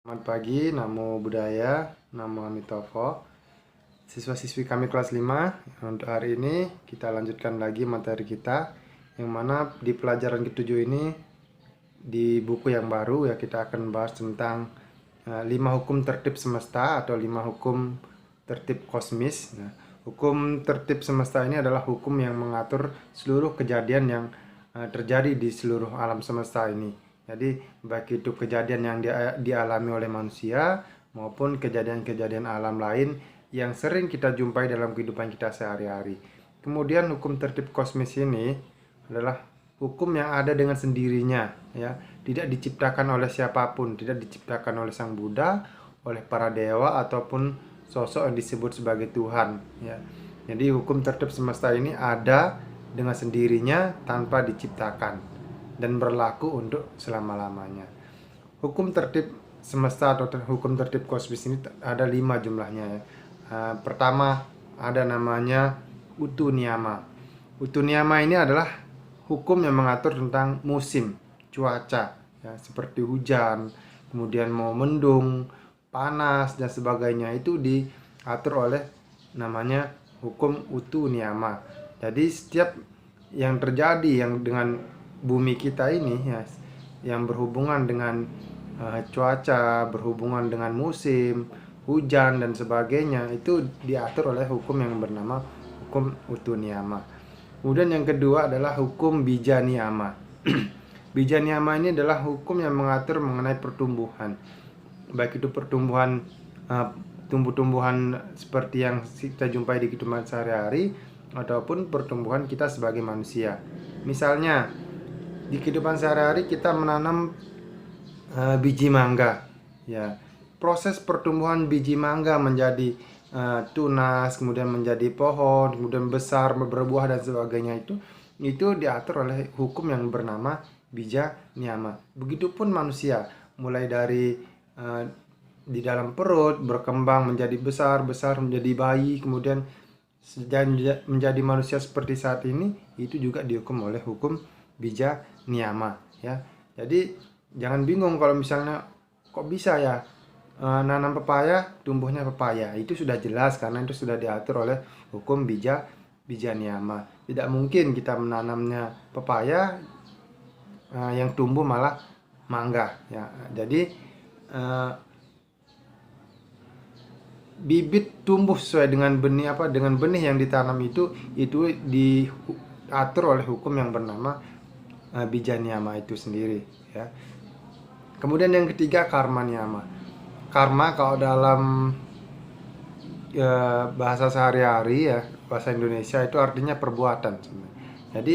Selamat pagi, Namo Buddhaya, Namo Amitofo. Siswa-siswi kami kelas 5, untuk hari ini kita lanjutkan lagi materi kita, yang mana di pelajaran ke-7 ini, di buku yang baru ya, kita akan bahas tentang 5 hukum tertib semesta atau 5 hukum tertib kosmis. Nah, hukum tertib semesta ini adalah hukum yang mengatur seluruh kejadian yang terjadi di seluruh alam semesta ini. Jadi baik itu kejadian yang dialami oleh manusia maupun kejadian-kejadian alam lain yang sering kita jumpai dalam kehidupan kita sehari-hari. Kemudian hukum tertib kosmis ini adalah hukum yang ada dengan sendirinya, ya, tidak diciptakan oleh siapapun, tidak diciptakan oleh Sang Buddha, oleh para dewa ataupun sosok yang disebut sebagai Tuhan, ya. Jadi hukum tertib semesta ini ada dengan sendirinya tanpa diciptakan dan berlaku untuk selama-lamanya. Hukum tertib semesta atau hukum tertib kosmis ini ada 5 jumlahnya, ya. Pertama ada namanya Utu Niyama. Utu Niyama ini adalah hukum yang mengatur tentang musim, cuaca, ya, seperti hujan, kemudian mau mendung, panas dan sebagainya, itu diatur oleh namanya hukum Utu Niyama. Jadi setiap yang terjadi yang dengan bumi kita ini, ya, yang berhubungan dengan cuaca, berhubungan dengan musim, hujan dan sebagainya, itu diatur oleh hukum yang bernama hukum Utu Niyama. Kemudian yang kedua adalah hukum Bija Niyama. Bija Niyama ini adalah hukum yang mengatur mengenai pertumbuhan, baik itu pertumbuhan tumbuh-tumbuhan seperti yang kita jumpai di kehidupan sehari-hari ataupun pertumbuhan kita sebagai manusia. Misalnya di kehidupan sehari-hari kita menanam biji mangga, ya. Proses pertumbuhan biji mangga menjadi tunas, kemudian menjadi pohon, kemudian besar, berbuah dan sebagainya, itu diatur oleh hukum yang bernama Bija Niyama. Begitupun manusia, mulai dari di dalam perut berkembang menjadi besar menjadi bayi, kemudian menjadi manusia seperti saat ini, itu juga dihukum oleh hukum Bija Niyama, ya. Jadi jangan bingung kalau misalnya kok bisa ya nanam pepaya tumbuhnya pepaya. Itu sudah jelas karena itu sudah diatur oleh hukum Bija Niyama. Tidak mungkin kita menanamnya pepaya yang tumbuh malah mangga, ya. Jadi bibit tumbuh sesuai dengan benih yang ditanam, itu diatur oleh hukum yang bernama Bija Niyama itu sendiri, ya. Kemudian yang ketiga Karma Niyama. Karma kalau dalam bahasa sehari-hari, ya, bahasa Indonesia, itu artinya perbuatan sebenarnya. Jadi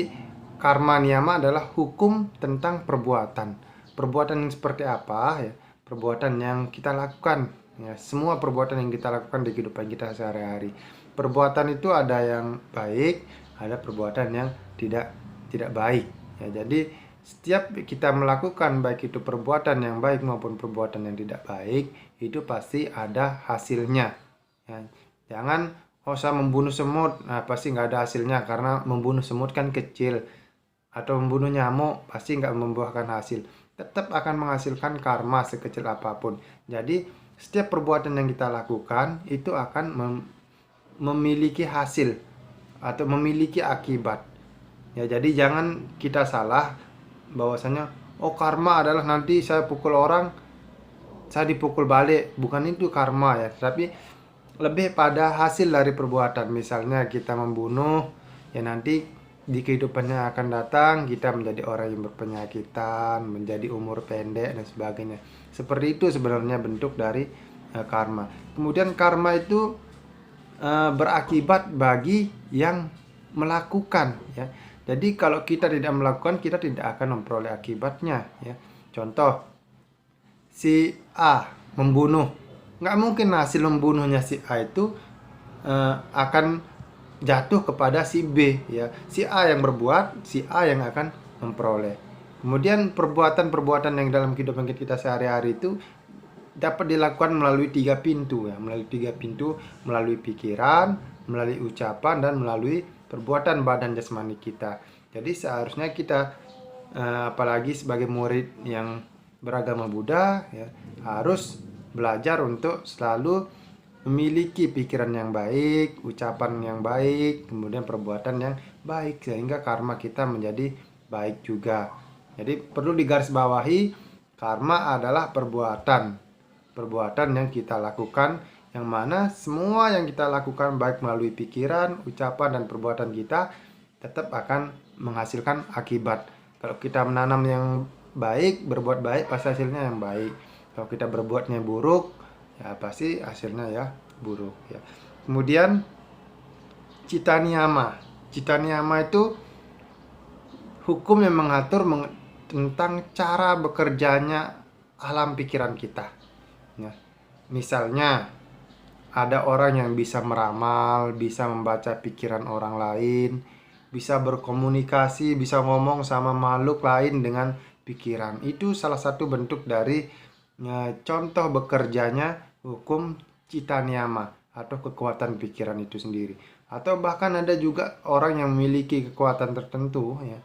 Karma Niyama adalah hukum tentang perbuatan. Perbuatan yang seperti apa, ya? Perbuatan yang kita lakukan, ya, semua perbuatan yang kita lakukan di kehidupan kita sehari-hari. Perbuatan itu ada yang baik, ada perbuatan yang tidak baik, ya. Jadi setiap kita melakukan baik itu perbuatan yang baik maupun perbuatan yang tidak baik, itu pasti ada hasilnya, ya. Jangan usah membunuh semut, nah pasti nggak ada hasilnya karena membunuh semut kan kecil, atau membunuh nyamuk pasti nggak membuahkan hasil. Tetap akan menghasilkan karma sekecil apapun. Jadi setiap perbuatan yang kita lakukan itu akan memiliki hasil atau memiliki akibat, ya. Jadi jangan kita salah bahwasanya karma adalah nanti saya pukul orang, saya dipukul balik. Bukan itu karma, ya, tapi lebih pada hasil dari perbuatan. Misalnya kita membunuh, ya, nanti di kehidupannya akan datang kita menjadi orang yang berpenyakitan, menjadi umur pendek dan sebagainya. Seperti itu sebenarnya bentuk dari karma. Kemudian karma itu berakibat bagi yang melakukan, ya. Jadi kalau kita tidak melakukan, kita tidak akan memperoleh akibatnya, ya. Contoh, si A membunuh, nggak mungkin hasil membunuhnya si A itu akan jatuh kepada si B, ya. Si A yang berbuat, si A yang akan memperoleh. Kemudian perbuatan-perbuatan yang dalam kehidupan kita sehari-hari itu dapat dilakukan melalui 3 pintu, ya. Melalui pikiran, melalui ucapan, dan melalui perbuatan badan jasmani kita. Jadi seharusnya kita apalagi sebagai murid yang beragama Buddha ya harus belajar untuk selalu memiliki pikiran yang baik, ucapan yang baik, kemudian perbuatan yang baik sehingga karma kita menjadi baik juga. Jadi perlu digarisbawahi, karma adalah perbuatan yang kita lakukan, yang mana semua yang kita lakukan baik melalui pikiran, ucapan, dan perbuatan kita tetap akan menghasilkan akibat. Kalau kita menanam yang baik, berbuat baik, pasti hasilnya yang baik. Kalau kita berbuatnya buruk, ya pasti hasilnya ya buruk ya. Kemudian cita niyama itu hukum yang mengatur tentang cara bekerjanya alam pikiran kita ya. Misalnya ada orang yang bisa meramal, bisa membaca pikiran orang lain, bisa berkomunikasi, bisa ngomong sama makhluk lain dengan pikiran. Itu salah satu bentuk dari contoh bekerjanya hukum cita niyama atau kekuatan pikiran itu sendiri. Atau bahkan ada juga orang yang memiliki kekuatan tertentu ya.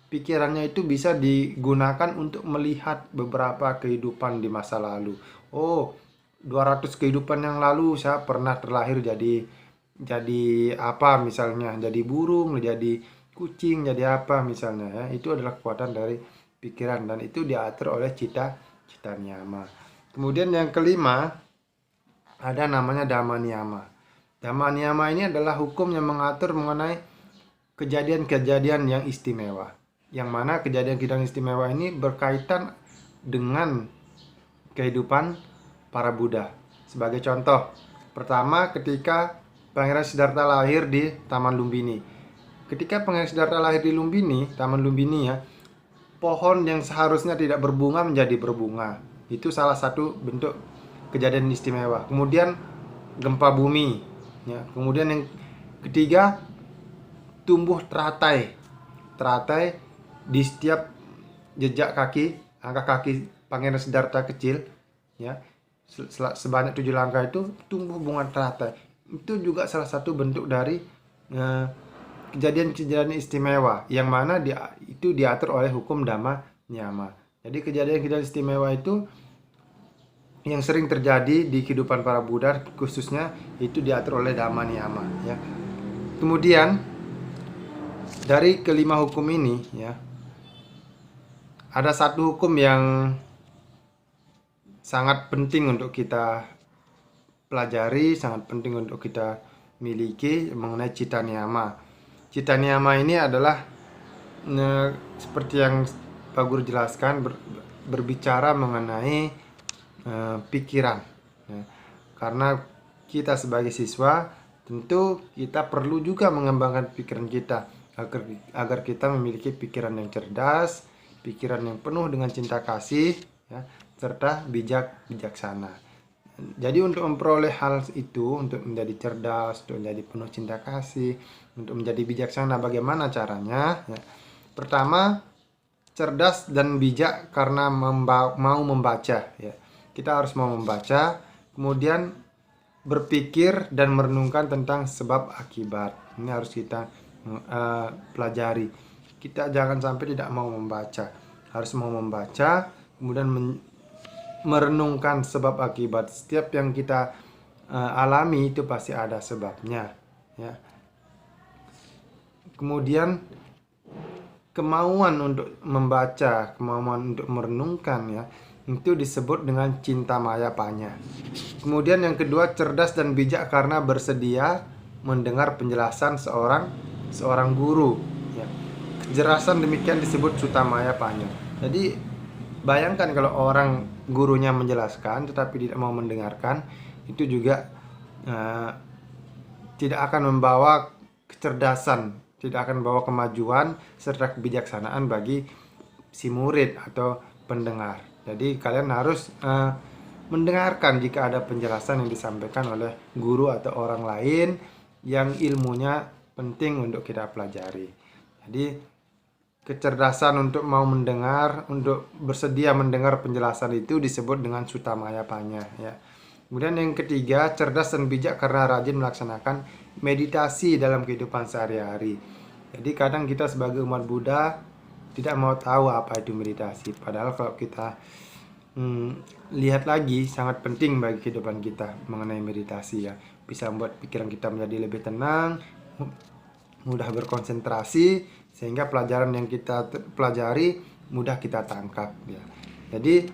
Pikirannya itu bisa digunakan untuk melihat beberapa kehidupan di masa lalu. Oh, 200 kehidupan yang lalu saya pernah terlahir jadi apa misalnya, jadi burung, jadi kucing, jadi apa misalnya ya. Itu adalah kekuatan dari pikiran dan itu diatur oleh cita niyama. Kemudian yang kelima ada namanya dhamma niyama. Dhamma niyama ini adalah hukum yang mengatur mengenai kejadian-kejadian yang istimewa. Yang mana kejadian-kejadian istimewa ini berkaitan dengan kehidupan para Buddha. Sebagai contoh, pertama ketika Pangeran Siddhartha lahir di Taman Lumbini. Ketika Pangeran Siddhartha lahir di Lumbini, Taman Lumbini ya, pohon yang seharusnya tidak berbunga menjadi berbunga. Itu salah satu bentuk kejadian istimewa. Kemudian gempa bumi ya. Kemudian yang ketiga tumbuh teratai di setiap jejak kaki, angka kaki Pangeran Siddhartha kecil ya, sebanyak 7 langkah itu tumbuh bunga teratai. Itu juga salah satu bentuk dari kejadian-kejadian istimewa yang mana itu diatur oleh hukum dhamma niyama. Jadi kejadian-kejadian istimewa itu yang sering terjadi di kehidupan para Buddha khususnya itu diatur oleh dhamma niyama ya. Kemudian dari kelima hukum ini ya, ada satu hukum yang sangat penting untuk kita pelajari, sangat penting untuk kita miliki mengenai cita niyama. Cita niyama ini adalah seperti yang Pak Guru jelaskan, berbicara mengenai pikiran ya. Karena kita sebagai siswa tentu kita perlu juga mengembangkan pikiran kita agar kita memiliki pikiran yang cerdas, pikiran yang penuh dengan cinta kasih ya, serta bijaksana. Jadi untuk memperoleh hal itu, untuk menjadi cerdas, untuk menjadi penuh cinta kasih, untuk menjadi bijaksana, bagaimana caranya ya? Pertama, cerdas dan bijak karena mau membaca ya. Kita harus mau membaca, kemudian berpikir dan merenungkan tentang sebab akibat. Ini harus kita pelajari. Kita jangan sampai tidak mau membaca, harus mau membaca, kemudian merenungkan sebab akibat. Setiap yang kita alami itu pasti ada sebabnya ya. Kemudian kemauan untuk membaca, kemauan untuk merenungkan ya, itu disebut dengan cinta maya panya. Kemudian yang kedua, cerdas dan bijak karena bersedia mendengar penjelasan seorang guru ya. Kejelasan demikian disebut sutamaya panya. Jadi bayangkan kalau orang gurunya menjelaskan tetapi tidak mau mendengarkan, itu juga tidak akan membawa kecerdasan, tidak akan membawa kemajuan serta kebijaksanaan bagi si murid atau pendengar. Jadi kalian harus mendengarkan jika ada penjelasan yang disampaikan oleh guru atau orang lain yang ilmunya penting untuk kita pelajari. Jadi kecerdasan untuk mau mendengar, untuk bersedia mendengar penjelasan itu disebut dengan sutamaya panya ya. Kemudian yang ketiga, cerdas dan bijak karena rajin melaksanakan meditasi dalam kehidupan sehari-hari. Jadi kadang kita sebagai umat Buddha tidak mau tahu apa itu meditasi. Padahal kalau kita lihat lagi, sangat penting bagi kehidupan kita mengenai meditasi ya. Bisa membuat pikiran kita menjadi lebih tenang, mudah berkonsentrasi, sehingga pelajaran yang kita pelajari mudah kita tangkap ya. Jadi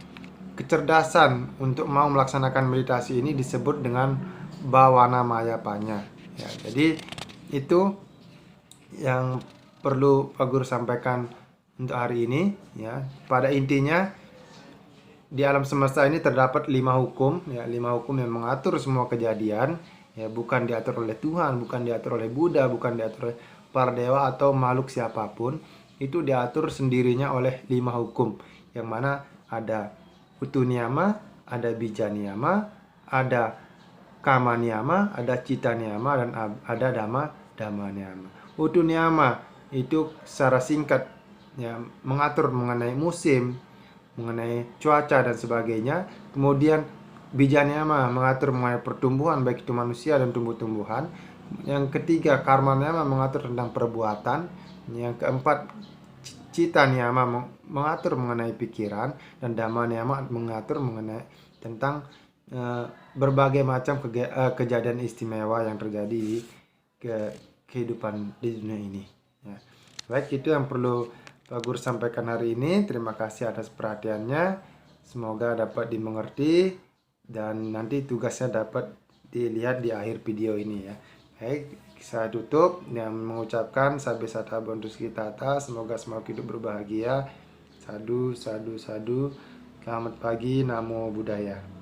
kecerdasan untuk mau melaksanakan meditasi ini disebut dengan Bhawana Mayapanya ya. Jadi itu yang perlu Pak Guru sampaikan untuk hari ini ya. Pada intinya di alam semesta ini terdapat 5 hukum ya, 5 hukum yang mengatur semua kejadian ya, bukan diatur oleh Tuhan, bukan diatur oleh Buddha, bukan diatur oleh para dewa atau makhluk siapapun. Itu diatur sendirinya oleh 5 hukum, yang mana ada Utu Niyama, ada Bija Niyama, ada Kama Niyama, ada Cita Niyama, dan ada Dhamma Niyama. Utu Niyama itu secara singkat ya, mengatur mengenai musim, mengenai cuaca dan sebagainya. Kemudian Bija Niyama mengatur mengenai pertumbuhan, baik itu manusia dan tumbuh-tumbuhan. Yang ketiga Karma Niyama mengatur tentang perbuatan. Yang keempat Cita Niyama mengatur mengenai pikiran, dan Dhamma Niyama mengatur mengenai tentang berbagai macam kejadian istimewa yang terjadi di kehidupan di dunia ini ya. Baik, itu yang perlu Pak Guru sampaikan hari ini. Terima kasih atas perhatiannya, semoga dapat dimengerti dan nanti tugasnya dapat dilihat di akhir video ini ya. Baik, saya tutup dan mengucapkan Sabe Sata Bontus Kitata, semoga semua hidup berbahagia. Sadu, sadu, sadu. Selamat pagi, Namo Buddhaya.